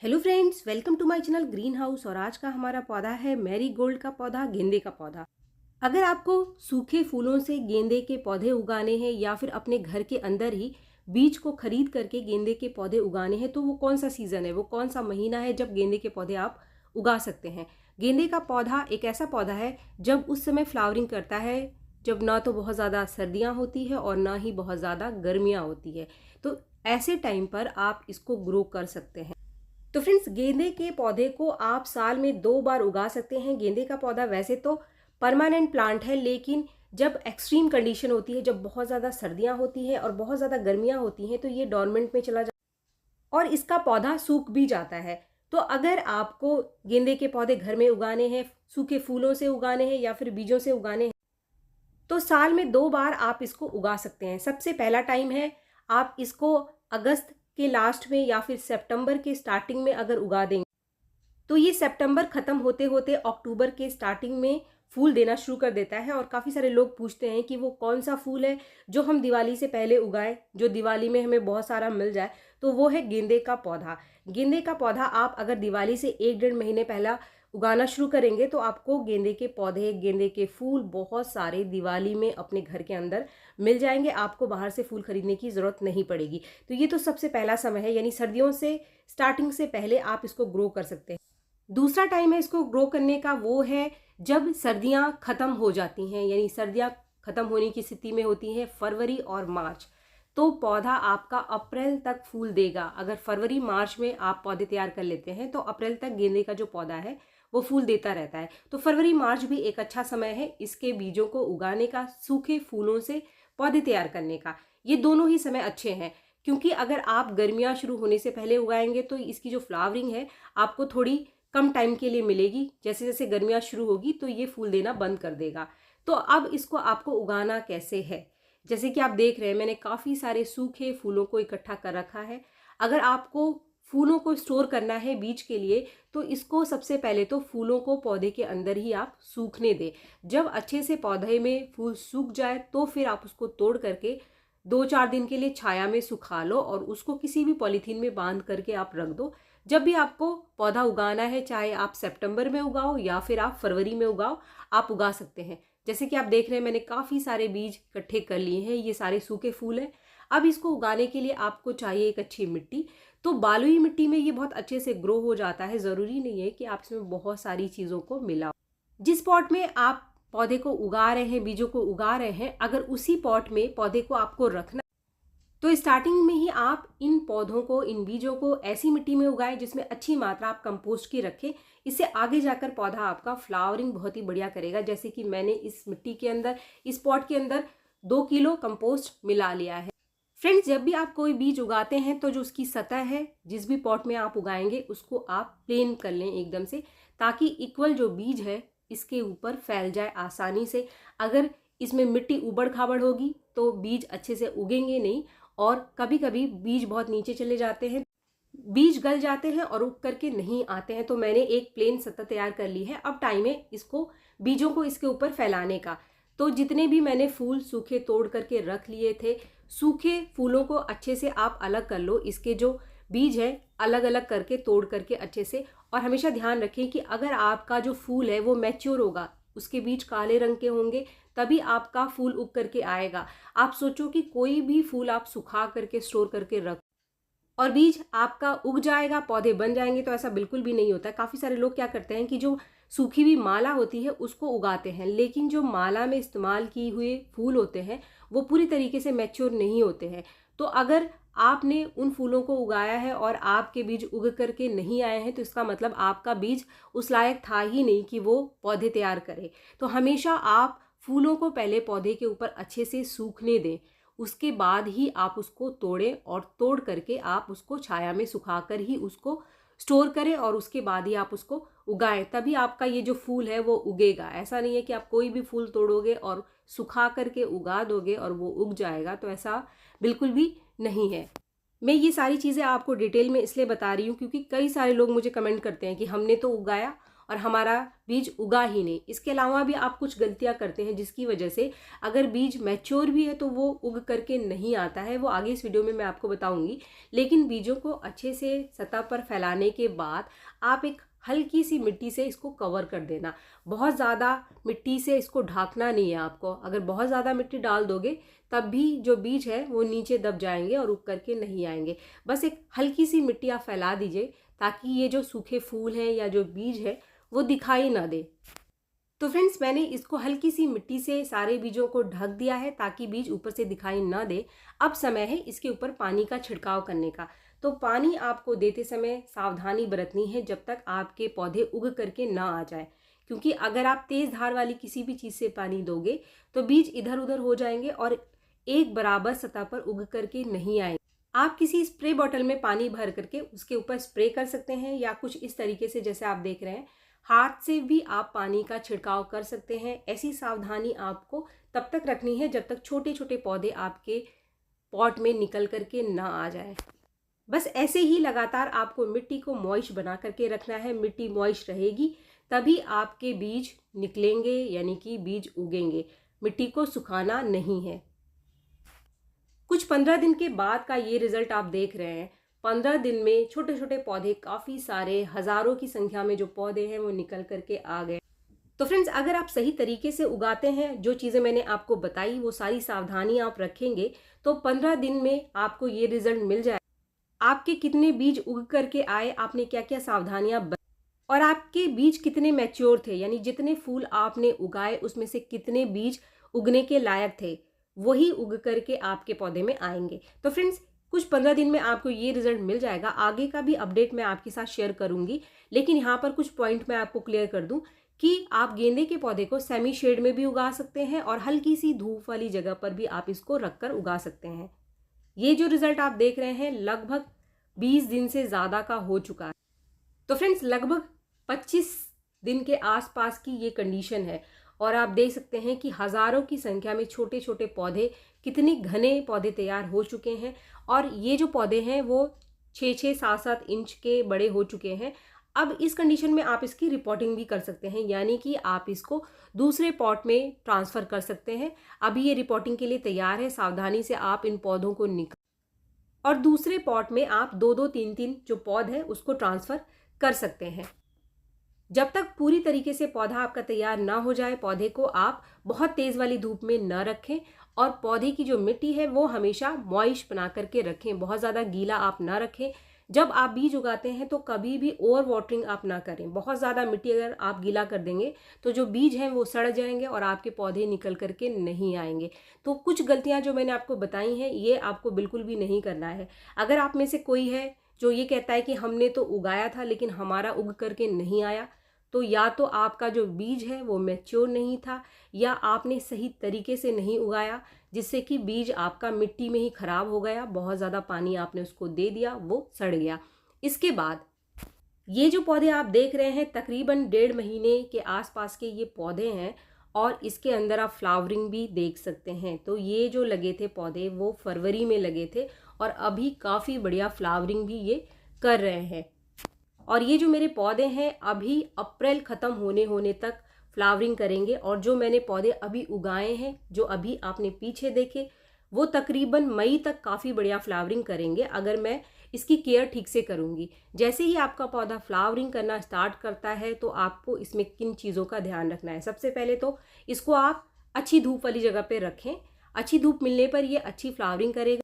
Hello friends, welcome to my channel green house. और आज का हमारा पौधा है मैरीगोल्ड का पौधा, गेंदे का पौधा। अगर आपको सूखे फूलों से गेंदे के पौधे उगाने हैं या फिर अपने घर के अंदर ही बीज को खरीद करके गेंदे के पौधे उगाने हैं, तो वो कौन सा सीज़न है, वो कौन सा महीना है जब गेंदे के पौधे आप उगा सकते हैं। गेंदे का पौधा एक ऐसा पौधा है जब उस समय फ्लावरिंग करता है जब ना तो बहुत ज़्यादा सर्दियाँ होती है और ना ही बहुत ज़्यादा गर्मियाँ होती है। तो ऐसे टाइम पर आप इसको ग्रो कर सकते हैं। तो फ्रेंड्स, गेंदे के पौधे को आप साल में 2 बार उगा सकते हैं। गेंदे का पौधा वैसे तो परमानेंट प्लांट है, लेकिन जब एक्सट्रीम कंडीशन होती है, जब बहुत ज़्यादा सर्दियाँ होती हैं और बहुत ज़्यादा गर्मियाँ होती हैं, तो ये डॉर्मेंट में चला जाता है और इसका पौधा सूख भी जाता है। तो अगर आपको गेंदे के पौधे घर में उगाने हैं, सूखे फूलों से उगाने हैं या फिर बीजों से उगाने हैं, तो साल में 2 बार आप इसको उगा सकते हैं। सबसे पहला टाइम है, आप इसको अगस्त के लास्ट में या फिर सितंबर के स्टार्टिंग में अगर उगा देंगे, तो ये सितंबर खत्म होते होते अक्टूबर के स्टार्टिंग में फूल देना शुरू कर देता है। और काफ़ी सारे लोग पूछते हैं कि वो कौन सा फूल है जो हम दिवाली से पहले उगाएं, जो दिवाली में हमें बहुत सारा मिल जाए। तो वो है गेंदे का पौधा। गेंदे का पौधा आप अगर दिवाली से 1-1.5 महीने पहला उगाना शुरू करेंगे, तो आपको गेंदे के पौधे, गेंदे के फूल बहुत सारे दिवाली में अपने घर के अंदर मिल जाएंगे। आपको बाहर से फूल खरीदने की ज़रूरत नहीं पड़ेगी। तो ये तो सबसे पहला समय है, यानी सर्दियों से स्टार्टिंग से पहले आप इसको ग्रो कर सकते हैं। दूसरा टाइम है इसको ग्रो करने का, वो है जब सर्दियां खत्म हो जाती हैं, यानी सर्दियां खत्म होने की स्थिति में होती हैं फरवरी और मार्च। तो पौधा आपका अप्रैल तक फूल देगा। अगर फरवरी मार्च में आप पौधे तैयार कर लेते हैं, तो अप्रैल तक गेंदे का जो पौधा है वो फूल देता रहता है। तो फरवरी मार्च भी एक अच्छा समय है इसके बीजों को उगाने का, सूखे फूलों से पौधे तैयार करने का। ये दोनों ही समय अच्छे हैं, क्योंकि अगर आप गर्मियां शुरू होने से पहले उगाएंगे तो इसकी जो फ्लावरिंग है आपको थोड़ी कम टाइम के लिए मिलेगी। जैसे जैसे गर्मियाँ शुरू होगी तो ये फूल देना बंद कर देगा। तो अब इसको आपको उगाना कैसे है, जैसे कि आप देख रहे हैं मैंने काफ़ी सारे सूखे फूलों को इकट्ठा कर रखा है। अगर आपको फूलों को स्टोर करना है बीज के लिए, तो इसको सबसे पहले तो फूलों को पौधे के अंदर ही आप सूखने दें। जब अच्छे से पौधे में फूल सूख जाए तो फिर आप उसको तोड़ करके 2-4 दिन के लिए छाया में सुखा लो और उसको किसी भी पॉलीथीन में बांध करके आप रख दो। जब भी आपको पौधा उगाना है, चाहे आप सितंबर में उगाओ या फिर आप फरवरी में उगाओ, आप उगा सकते हैं। जैसे कि आप देख रहे हैं मैंने काफ़ी सारे बीज इकट्ठे कर लिए हैं। ये सारे सूखे फूल हैं। अब इसको उगाने के लिए आपको चाहिए एक अच्छी मिट्टी। तो बालुई मिट्टी में ये बहुत अच्छे से ग्रो हो जाता है। ज़रूरी नहीं है कि आप इसमें बहुत सारी चीज़ों को मिलाओ। जिस पॉट में आप पौधे को उगा रहे हैं, बीजों को उगा रहे हैं, अगर उसी पॉट में पौधे को आपको रखना, तो स्टार्टिंग में ही आप इन पौधों को, इन बीजों को ऐसी मिट्टी में उगाएं जिसमें अच्छी मात्रा आप कंपोस्ट की रखें। इससे आगे जाकर पौधा आपका फ्लावरिंग बहुत ही बढ़िया करेगा। जैसे कि मैंने इस मिट्टी के अंदर, इस पॉट के अंदर 2 किलो कंपोस्ट मिला लिया है। फ्रेंड्स, जब भी आप कोई बीज उगाते हैं तो जो उसकी सतह है, जिस भी पॉट में आप उगाएंगे, उसको आप प्लेन कर लें एकदम से, ताकि इक्वल जो बीज है इसके ऊपर फैल जाए आसानी से। अगर इसमें मिट्टी उबड़ खाबड़ होगी तो बीज अच्छे से उगेंगे नहीं, और कभी कभी बीज बहुत नीचे चले जाते हैं, बीज गल जाते हैं और उग करके नहीं आते हैं। तो मैंने एक प्लेन सतह तैयार कर ली है। अब टाइम है इसको, बीजों को इसके ऊपर फैलाने का। तो जितने भी मैंने फूल सूखे तोड़ करके रख लिए थे, सूखे फूलों को अच्छे से आप अलग कर लो। इसके जो बीज है अलग अलग करके तोड़ करके अच्छे से। और हमेशा ध्यान रखें कि अगर आपका जो फूल है वो मैच्योर होगा, उसके बीज काले रंग के होंगे, तभी आपका फूल उग करके आएगा। आप सोचो कि कोई भी फूल आप सुखा करके स्टोर करके रख और बीज आपका उग जाएगा, पौधे बन जाएंगे, तो ऐसा बिल्कुल भी नहीं होता है। काफ़ी सारे लोग क्या करते हैं कि जो सूखी हुई माला होती है उसको उगाते हैं, लेकिन जो माला में इस्तेमाल किए हुए फूल होते हैं वो पूरी तरीके से मैच्योर नहीं होते हैं। तो अगर आपने उन फूलों को उगाया है और आपके बीज उग करके नहीं आए हैं, तो इसका मतलब आपका बीज उस लायक था ही नहीं कि वो पौधे तैयार करे। तो हमेशा आप फूलों को पहले पौधे के ऊपर अच्छे से सूखने दें, उसके बाद ही आप उसको तोड़ें और तोड़ करके आप उसको छाया में सुखाकर ही उसको स्टोर करें और उसके बाद ही आप उसको उगाएं। तभी आपका ये जो फूल है वो उगेगा। ऐसा नहीं है कि आप कोई भी फूल तोड़ोगे और सुखा करके उगा दोगे और वो उग जाएगा, तो ऐसा बिल्कुल भी नहीं है। मैं ये सारी चीज़ें आपको डिटेल में इसलिए बता रही हूँ क्योंकि कई सारे लोग मुझे कमेंट करते हैं कि हमने तो उगाया और हमारा बीज उगा ही नहीं। इसके अलावा भी आप कुछ गलतियां करते हैं जिसकी वजह से अगर बीज मैच्योर भी है तो वो उग करके नहीं आता है, वो आगे इस वीडियो में मैं आपको बताऊंगी। लेकिन बीजों को अच्छे से सतह पर फैलाने के बाद आप एक हल्की सी मिट्टी से इसको कवर कर देना। बहुत ज़्यादा मिट्टी से इसको ढाकना नहीं है आपको। अगर बहुत ज़्यादा मिट्टी डाल दोगे तब भी जो बीज है वो नीचे दब जाएंगे और उग करके नहीं आएंगे। बस एक हल्की सी मिट्टी आप फैला दीजिए ताकि ये जो सूखे फूल हैं या जो बीज है वो दिखाई ना दे। तो फ्रेंड्स, मैंने इसको हल्की सी मिट्टी से सारे बीजों को ढक दिया है ताकि बीज ऊपर से दिखाई ना दे। अब समय है इसके ऊपर पानी का छिड़काव करने का। तो पानी आपको देते समय सावधानी बरतनी है जब तक आपके पौधे उग करके ना आ जाए, क्योंकि अगर आप तेज धार वाली किसी भी चीज़ से पानी दोगे तो बीज इधर उधर हो जाएंगे और एक बराबर सतह पर उग करके नहीं आएंगे। आप किसी स्प्रे बॉटल में पानी भर करके उसके ऊपर स्प्रे कर सकते हैं, या कुछ इस तरीके से जैसे आप देख रहे हैं हाथ से भी आप पानी का छिड़काव कर सकते हैं। ऐसी सावधानी आपको तब तक रखनी है जब तक छोटे छोटे पौधे आपके पॉट में निकल करके ना आ जाए। बस ऐसे ही लगातार आपको मिट्टी को मॉइस्ट बना करके रखना है। मिट्टी मॉइस्ट रहेगी तभी आपके बीज निकलेंगे, यानी कि बीज उगेंगे। मिट्टी को सुखाना नहीं है। कुछ 15 दिन के बाद का ये रिजल्ट आप देख रहे हैं। 15 दिन में छोटे छोटे पौधे काफ़ी सारे, हज़ारों की संख्या में जो पौधे हैं वो निकल करके आ गए। तो फ्रेंड्स, अगर आप सही तरीके से उगाते हैं, जो चीज़ें मैंने आपको बताई वो सारी सावधानी आप रखेंगे, तो 15 दिन में आपको ये रिजल्ट मिल जाए। आपके कितने बीज उग करके आए, आपने क्या क्या सावधानियां और आपके बीज कितने मैच्योर थे, यानी जितने फूल आपने उगाए उसमें से कितने बीज उगने के लायक थे, वही उग करके आपके पौधे में आएंगे। तो फ्रेंड्स, कुछ 15 दिन में आपको ये रिजल्ट मिल जाएगा। आगे का भी अपडेट मैं आपके साथ शेयर करूंगी, लेकिन यहाँ पर कुछ पॉइंट मैं आपको क्लियर कर दूं कि आप गेंदे के पौधे को सेमी शेड में भी उगा सकते हैं और हल्की सी धूप वाली जगह पर भी आप इसको रखकर उगा सकते हैं। ये जो रिजल्ट आप देख रहे हैं लगभग 20 दिन से ज़्यादा का हो चुका है। तो फ्रेंड्स, लगभग 25 दिन के आसपास की ये कंडीशन है और आप देख सकते हैं कि हज़ारों की संख्या में छोटे छोटे पौधे, कितने घने पौधे तैयार हो चुके हैं। और ये जो पौधे हैं वो 6-6, 7-7 इंच के बड़े हो चुके हैं। अब इस कंडीशन में आप इसकी रिपोर्टिंग भी कर सकते हैं, यानी कि आप इसको दूसरे पॉट में ट्रांसफ़र कर सकते हैं। अभी ये रिपोर्टिंग के लिए तैयार है। सावधानी से आप इन पौधों को निकाल और दूसरे पॉट में आप 2-2, 3-3 जो पौध है उसको ट्रांसफ़र कर सकते हैं। जब तक पूरी तरीके से पौधा आपका तैयार ना हो जाए, पौधे को आप बहुत तेज़ वाली धूप में न रखें और पौधे की जो मिट्टी है वो हमेशा मॉइस्ट बना करके रखें। बहुत ज़्यादा गीला आप ना रखें। जब आप बीज उगाते हैं तो कभी भी ओवर वाटरिंग आप ना करें। बहुत ज़्यादा मिट्टी अगर आप गीला कर देंगे तो जो बीज हैं वो सड़ जाएंगे और आपके पौधे निकल करके नहीं आएंगे। तो कुछ गलतियां जो मैंने आपको बताई हैं ये आपको बिल्कुल भी नहीं करना है। अगर आप में से कोई है जो ये कहता है कि हमने तो उगाया था लेकिन हमारा उग करके नहीं आया, तो या तो आपका जो बीज है वो मैच्योर नहीं था या आपने सही तरीके से नहीं उगाया, जिससे कि बीज आपका मिट्टी में ही खराब हो गया। बहुत ज़्यादा पानी आपने उसको दे दिया, वो सड़ गया। इसके बाद ये जो पौधे आप देख रहे हैं तकरीबन 1.5 महीने के आसपास के ये पौधे हैं और इसके अंदर आप फ्लावरिंग भी देख सकते हैं। तो ये जो लगे थे पौधे वो फरवरी में लगे थे और अभी काफ़ी बढ़िया फ्लावरिंग भी ये कर रहे हैं। और ये जो मेरे पौधे हैं अभी अप्रैल ख़त्म होने तक फ्लावरिंग करेंगे। और जो मैंने पौधे अभी उगाए हैं, जो अभी आपने पीछे देखे, वो तकरीबन मई तक काफ़ी बढ़िया फ्लावरिंग करेंगे अगर मैं इसकी केयर ठीक से करूँगी। जैसे ही आपका पौधा फ्लावरिंग करना स्टार्ट करता है तो आपको इसमें किन चीज़ों का ध्यान रखना है। सबसे पहले तो इसको आप अच्छी धूप वाली जगह पर रखें। अच्छी धूप मिलने पर ये अच्छी फ्लावरिंग करेगा।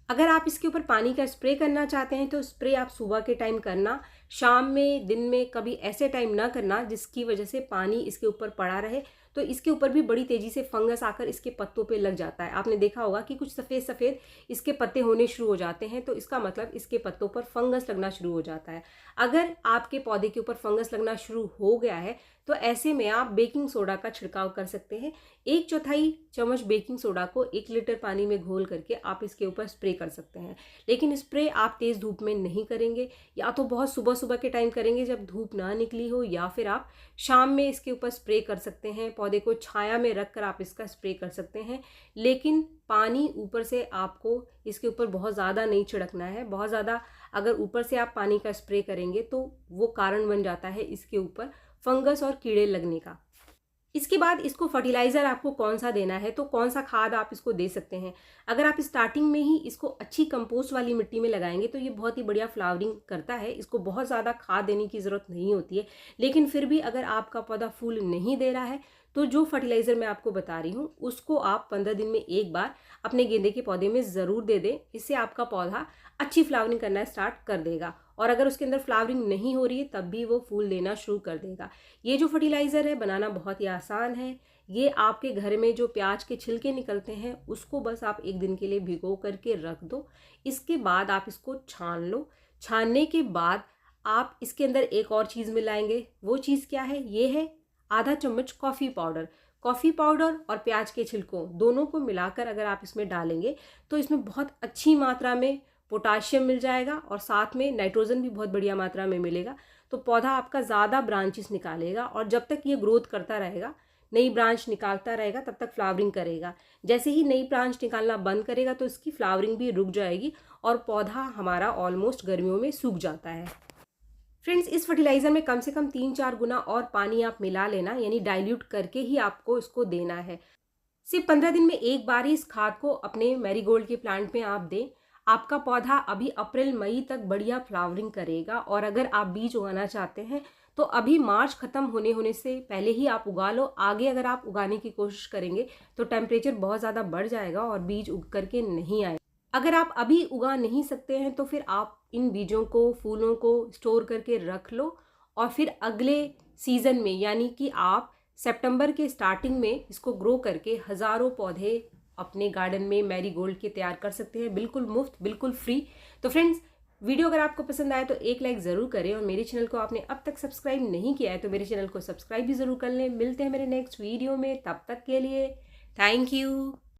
अगर आप इसके ऊपर पानी का स्प्रे करना चाहते हैं तो स्प्रे आप सुबह के टाइम करना, शाम में, दिन में कभी ऐसे टाइम ना करना जिसकी वजह से पानी इसके ऊपर पड़ा रहे। तो इसके ऊपर भी बड़ी तेज़ी से फंगस आकर इसके पत्तों पे लग जाता है। आपने देखा होगा कि कुछ सफ़ेद सफ़ेद इसके पत्ते होने शुरू हो जाते हैं, तो इसका मतलब इसके पत्तों पर फंगस लगना शुरू हो जाता है। अगर आपके पौधे के ऊपर फंगस लगना शुरू हो गया है तो ऐसे में आप बेकिंग सोडा का छिड़काव कर सकते हैं। 1/4 चम्मच बेकिंग सोडा को 1 लीटर पानी में घोल करके आप इसके ऊपर स्प्रे कर सकते हैं। लेकिन स्प्रे आप तेज़ धूप में नहीं करेंगे, या तो बहुत सुबह सुबह के टाइम करेंगे जब धूप ना निकली हो, या फिर आप शाम में इसके ऊपर स्प्रे कर सकते हैं। पौधे को छाया में रख कर आप इसका स्प्रे कर सकते हैं, लेकिन पानी ऊपर से आपको इसके ऊपर बहुत ज़्यादा नहीं छिड़कना है। बहुत ज़्यादा अगर ऊपर से आप पानी का स्प्रे करेंगे तो वो कारण बन जाता है इसके ऊपर फंगस और कीड़े लगने का। इसके बाद इसको फर्टिलाइज़र आपको कौन सा देना है, तो कौन सा खाद आप इसको दे सकते हैं। अगर आप स्टार्टिंग में ही इसको अच्छी कंपोस्ट वाली मिट्टी में लगाएंगे तो ये बहुत ही बढ़िया फ्लावरिंग करता है। इसको बहुत ज़्यादा खाद देने की ज़रूरत नहीं होती है। लेकिन फिर भी अगर आपका पौधा फूल नहीं दे रहा है तो जो फर्टिलाइज़र मैं आपको बता रही हूँ उसको आप 15 दिन में एक बार अपने गेंदे के पौधे में ज़रूर दे दें। इससे आपका पौधा अच्छी फ्लावरिंग करना स्टार्ट कर देगा, और अगर उसके अंदर फ्लावरिंग नहीं हो रही है तब भी वो फूल देना शुरू कर देगा। ये जो फर्टिलाइज़र है बनाना बहुत ही आसान है। ये आपके घर में जो प्याज के छिलके निकलते हैं उसको बस आप एक दिन के लिए भिगो करके रख दो। इसके बाद आप इसको छान लो। छानने के बाद आप इसके अंदर एक और चीज़ मिलाएंगे। वो चीज़ क्या है? ये है आधा चम्मच कॉफ़ी पाउडर। कॉफ़ी पाउडर और प्याज के छिलकों दोनों को मिलाकर अगर आप इसमें डालेंगे तो इसमें बहुत अच्छी मात्रा में पोटाशियम मिल जाएगा और साथ में नाइट्रोजन भी बहुत बढ़िया मात्रा में मिलेगा। तो पौधा आपका ज़्यादा ब्रांचेस निकालेगा, और जब तक ये ग्रोथ करता रहेगा, नई ब्रांच निकालता रहेगा, तब तक फ्लावरिंग करेगा। जैसे ही नई ब्रांच निकालना बंद करेगा तो इसकी फ्लावरिंग भी रुक जाएगी और पौधा हमारा ऑलमोस्ट गर्मियों में सूख जाता है। फ्रेंड्स, इस फर्टिलाइज़र में कम से कम 3-4 गुना और पानी आप मिला लेना, यानी डाइल्यूट करके ही आपको इसको देना है। सिर्फ 15 दिन में एक बार ही इस खाद को अपने मैरीगोल्ड के प्लांट में आप दें। आपका पौधा अभी अप्रैल मई तक बढ़िया फ्लावरिंग करेगा, और अगर आप बीज उगाना चाहते हैं तो अभी मार्च ख़त्म होने से पहले ही आप उगा लो। आगे अगर आप उगाने की कोशिश करेंगे तो टेम्परेचर बहुत ज़्यादा बढ़ जाएगा और बीज उग करके नहीं आए। अगर आप अभी उगा नहीं सकते हैं तो फिर आप इन बीजों को, फूलों को स्टोर करके रख लो, और फिर अगले सीज़न में यानी कि आप सितंबर के स्टार्टिंग में इसको ग्रो करके हज़ारों पौधे अपने गार्डन में मैरीगोल्ड के तैयार कर सकते हैं, बिल्कुल मुफ्त, बिल्कुल फ्री। तो फ्रेंड्स, वीडियो अगर आपको पसंद आए तो एक लाइक ज़रूर करें, और मेरे चैनल को आपने अब तक सब्सक्राइब नहीं किया है तो मेरे चैनल को सब्सक्राइब भी ज़रूर कर लें। मिलते हैं मेरे नेक्स्ट वीडियो में, तब तक के लिए थैंक यू।